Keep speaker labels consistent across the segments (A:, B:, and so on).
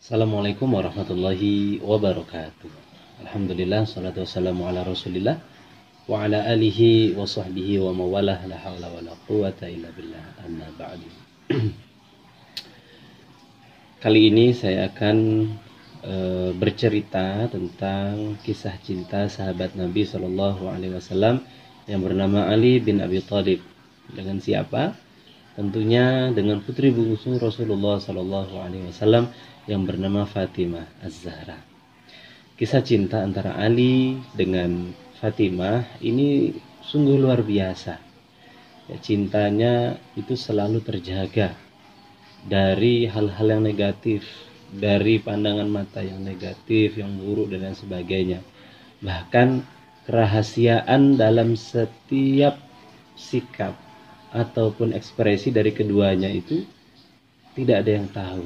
A: Assalamualaikum warahmatullahi wabarakatuh. Alhamdulillah, salatu wassalamu ala rasulillah wa ala alihi wa sahbihi wa mawalah, la hawla wa la quwata illa billah, amma ba'du. Kali ini saya akan bercerita tentang kisah cinta sahabat Nabi Shallallahu Alaihi Wasallam yang bernama Ali bin Abi Thalib. Dengan siapa? Tentunya dengan putri bungsu Rasulullah Shallallahu Alaihi Wasallam yang bernama Fatimah Az-Zahra. Kisah cinta antara Ali dengan Fatimah ini sungguh luar biasa. Ya, cintanya itu selalu terjaga dari hal-hal yang negatif, dari pandangan mata yang negatif, yang buruk dan lain sebagainya. Bahkan kerahasiaan dalam setiap sikap ataupun ekspresi dari keduanya itu tidak ada yang tahu.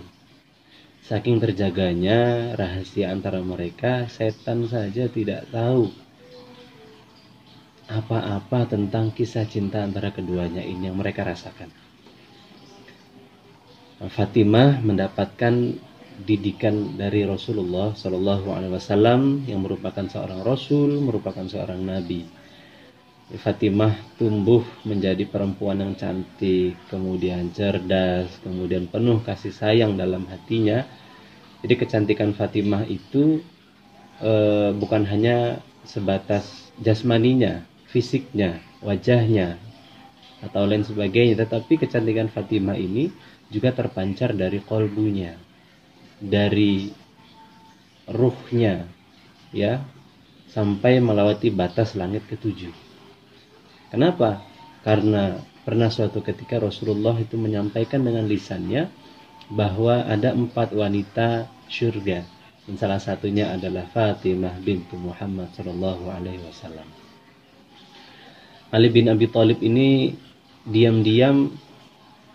A: Saking terjaganya rahasia antara mereka, setan saja tidak tahu apa-apa tentang kisah cinta antara keduanya ini yang mereka rasakan. Fatimah mendapatkan didikan dari Rasulullah Shallallahu Alaihi Wasallam yang merupakan seorang Rasul, merupakan seorang Nabi. Fatimah tumbuh menjadi perempuan yang cantik, kemudian cerdas, kemudian penuh kasih sayang dalam hatinya. Jadi kecantikan Fatimah itu bukan hanya sebatas jasmaninya, fisiknya, wajahnya, atau lain sebagainya, tetapi kecantikan Fatimah ini juga terpancar dari kolbunya, dari ruhnya, ya, sampai melewati batas langit ketujuh. Kenapa? Karena pernah suatu ketika Rasulullah itu menyampaikan dengan lisannya bahwa ada 4 wanita syurga, dan salah satunya adalah Fatimah bintu Muhammad Sallallahu Alaihi Wasallam. Ali bin Abi Thalib ini diam-diam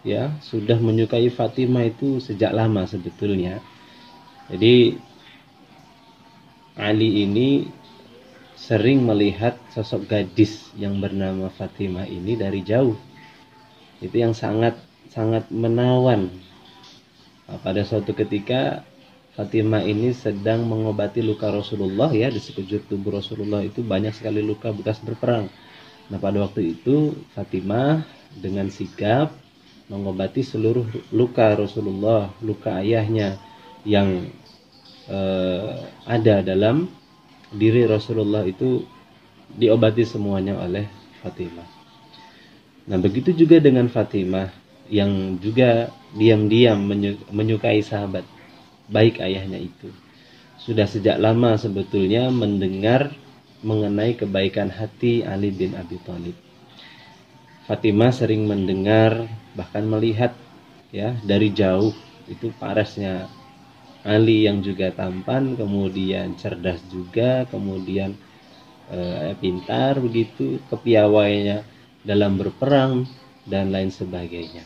A: ya sudah menyukai Fatimah itu sejak lama sebetulnya. Jadi Ali ini sering melihat sosok gadis yang bernama Fatimah ini dari jauh. Itu yang sangat menawan. Nah, pada suatu ketika Fatimah ini sedang mengobati luka Rasulullah, ya, di sekujur tubuh Rasulullah itu banyak sekali luka bekas berperang. Nah, pada waktu itu Fatimah dengan sigap mengobati seluruh luka Rasulullah, luka ayahnya yang ada dalam diri Rasulullah itu diobati semuanya oleh Fatimah. Nah, begitu juga dengan Fatimah yang juga diam-diam menyukai sahabat baik ayahnya itu. Sudah sejak lama sebetulnya mendengar mengenai kebaikan hati Ali bin Abi Thalib. Fatimah sering mendengar, bahkan melihat ya dari jauh itu parasnya Ali yang juga tampan, kemudian cerdas juga, kemudian pintar begitu, kepiawaiannya dalam berperang dan lain sebagainya.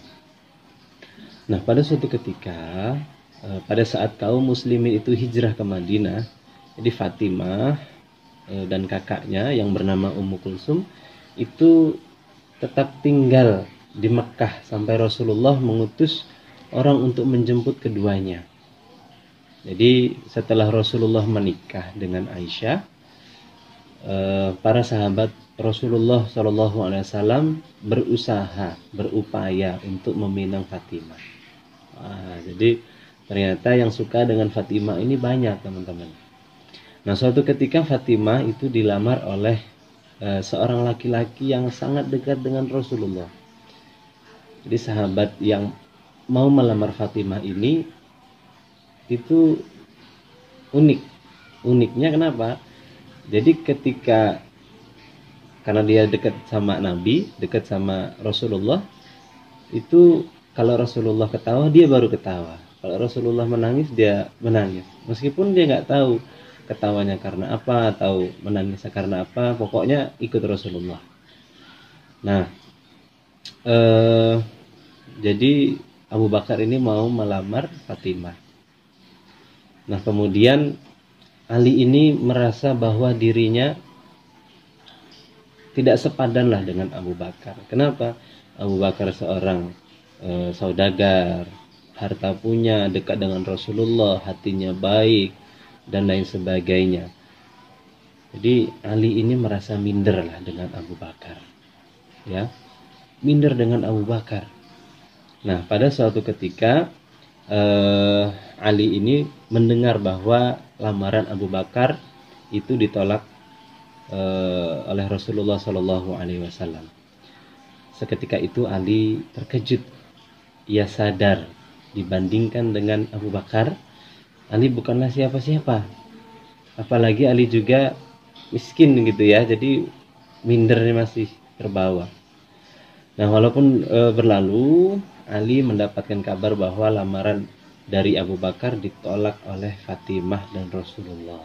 A: Nah, pada suatu ketika pada saat kaum muslimin itu hijrah ke Madinah, jadi Fatimah dan kakaknya yang bernama Ummu Kulsum itu tetap tinggal di Mekah sampai Rasulullah mengutus orang untuk menjemput keduanya. Jadi setelah Rasulullah menikah dengan Aisyah, para sahabat Rasulullah Shallallahu Alaihi Wasallam berupaya untuk meminang Fatimah. Jadi ternyata yang suka dengan Fatimah ini banyak, teman-teman. Nah, suatu ketika Fatimah itu dilamar oleh seorang laki-laki yang sangat dekat dengan Rasulullah. Jadi sahabat yang mau melamar Fatimah ini itu unik. Uniknya kenapa? Jadi karena dia dekat sama Nabi, dekat sama Rasulullah, itu kalau Rasulullah ketawa dia baru ketawa, kalau Rasulullah menangis dia menangis, meskipun dia nggak tahu ketawanya karena apa atau menangisnya karena apa, pokoknya ikut Rasulullah. Nah, jadi Abu Bakar ini mau melamar Fatimah. Nah, kemudian Ali ini merasa bahwa dirinya tidak sepadanlah dengan Abu Bakar. Kenapa? Abu Bakar seorang saudagar, harta punya, dekat dengan Rasulullah, hatinya baik, dan lain sebagainya. Jadi Ali ini merasa minder lah dengan Abu Bakar, ya, minder dengan Abu Bakar. Nah, pada suatu ketika Ali ini mendengar bahwa lamaran Abu Bakar itu ditolak oleh Rasulullah Shallallahu Alaihi Wasallam. Seketika itu Ali terkejut. Ia sadar dibandingkan dengan Abu Bakar, Ali bukanlah siapa-siapa. Apalagi Ali juga miskin gitu ya, jadi mindernya masih terbawa. Nah, walaupun berlalu, Ali mendapatkan kabar bahwa lamaran dari Abu Bakar ditolak oleh Fatimah dan Rasulullah.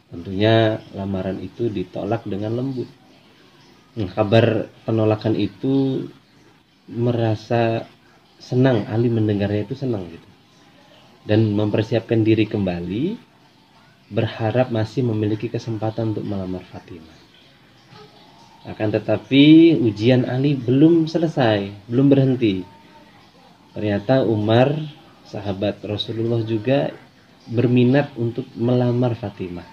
A: Tentunya lamaran itu ditolak dengan lembut. Nah, kabar penolakan itu merasa senang, Ali mendengarnya itu senang gitu. Dan mempersiapkan diri kembali, berharap masih memiliki kesempatan untuk melamar Fatimah. Akan tetapi ujian Ali belum selesai, belum berhenti. Ternyata Umar, sahabat Rasulullah juga berminat untuk melamar Fatimah.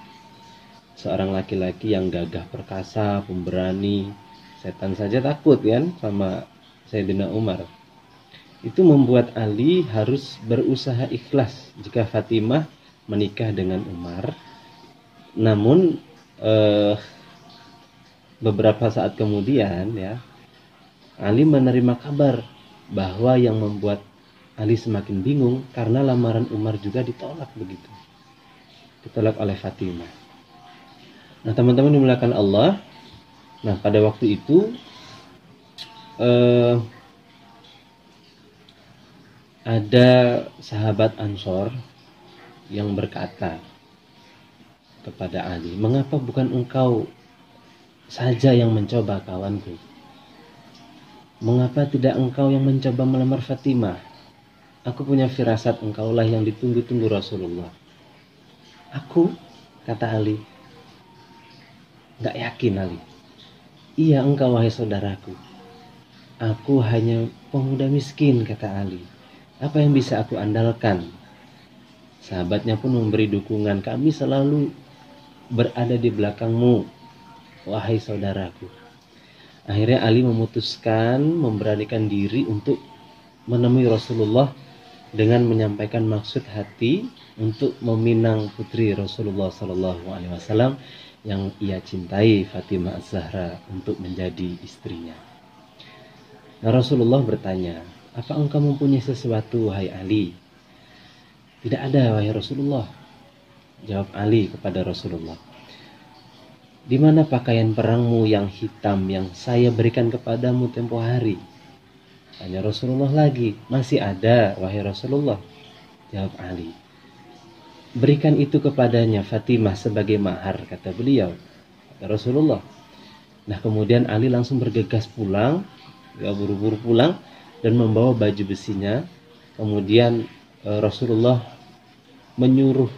A: Seorang laki-laki yang gagah perkasa, pemberani, setan saja takut kan sama Sayyidina Umar. Itu membuat Ali harus berusaha ikhlas jika Fatimah menikah dengan Umar. Namun beberapa saat kemudian ya, Ali menerima kabar bahwa yang membuat Ali semakin bingung karena lamaran Umar juga ditolak begitu. Ditolak oleh Fatimah. Nah, teman-teman dimuliakan Allah. Nah, pada waktu itu ada sahabat Ansor yang berkata kepada Ali, "Mengapa bukan engkau saja yang mencoba, kawanku? Mengapa tidak engkau yang mencoba melamar Fatimah? Aku punya firasat engkaulah yang ditunggu-tunggu Rasulullah." "Aku?" kata Ali. "Gak yakin, Ali." "Iya, engkau wahai saudaraku. Aku hanya pemuda miskin," kata Ali. "Apa yang bisa aku andalkan?" Sahabatnya pun memberi dukungan. "Kami selalu berada di belakangmu, wahai saudaraku." Akhirnya Ali memutuskan memberanikan diri untuk menemui Rasulullah dengan menyampaikan maksud hati untuk meminang putri Rasulullah Sallallahu Alaihi Wasallam yang ia cintai, Fatimah Az-Zahra, untuk menjadi istrinya. Nah, Rasulullah bertanya, "Apa engkau mempunyai sesuatu, wahai Ali?" "Tidak ada, wahai Rasulullah," jawab Ali kepada Rasulullah. "Di mana pakaian perangmu yang hitam yang saya berikan kepadamu tempo hari?" Tanya Rasulullah lagi. "Masih ada, wahai Rasulullah," jawab Ali. "Berikan itu kepadanya Fatimah sebagai mahar," kata beliau, kata Rasulullah. Nah, kemudian Ali langsung bergegas pulang, buru-buru pulang dan membawa baju besinya. Kemudian Rasulullah menyuruh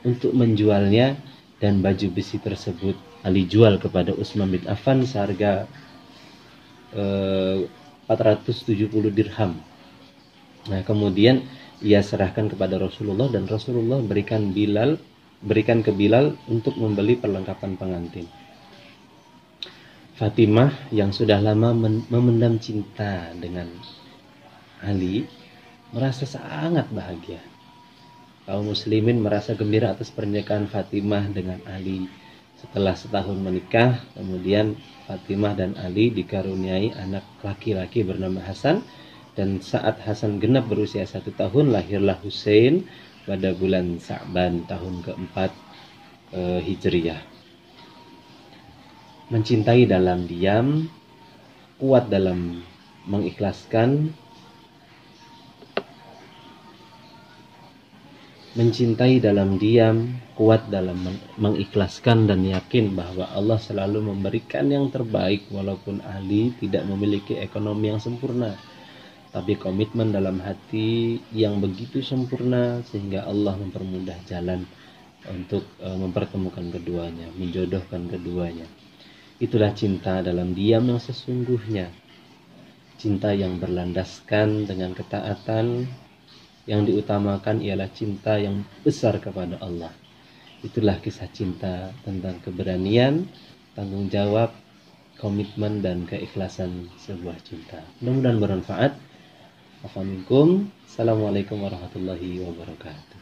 A: untuk menjualnya, dan baju besi tersebut Ali jual kepada Utsman bin Affan seharga 470 dirham. Nah, kemudian ia serahkan kepada Rasulullah dan Rasulullah berikan ke Bilal untuk membeli perlengkapan pengantin. Fatimah yang sudah lama memendam cinta dengan Ali merasa sangat bahagia. Kaum muslimin merasa gembira atas pernikahan Fatimah dengan Ali. Setelah setahun menikah, kemudian Fatimah dan Ali dikaruniai anak laki-laki bernama Hasan. Dan saat Hasan genap berusia 1 tahun, lahirlah Husain pada bulan Sa'ban tahun keempat Hijriyah. Mencintai dalam diam, kuat dalam mengikhlaskan. Mencintai dalam diam, kuat dalam mengikhlaskan, dan yakin bahwa Allah selalu memberikan yang terbaik walaupun Ali tidak memiliki ekonomi yang sempurna. Tapi komitmen dalam hati yang begitu sempurna sehingga Allah mempermudah jalan untuk mempertemukan keduanya, menjodohkan keduanya. Itulah cinta dalam diam yang sesungguhnya. cinta yang berlandaskan dengan ketaatan. Yang diutamakan ialah cinta yang besar kepada Allah. Itulah kisah cinta tentang keberanian, tanggung jawab, komitmen dan keikhlasan sebuah cinta. Mudah-mudahan bermanfaat. Assalamualaikum warahmatullahi wabarakatuh.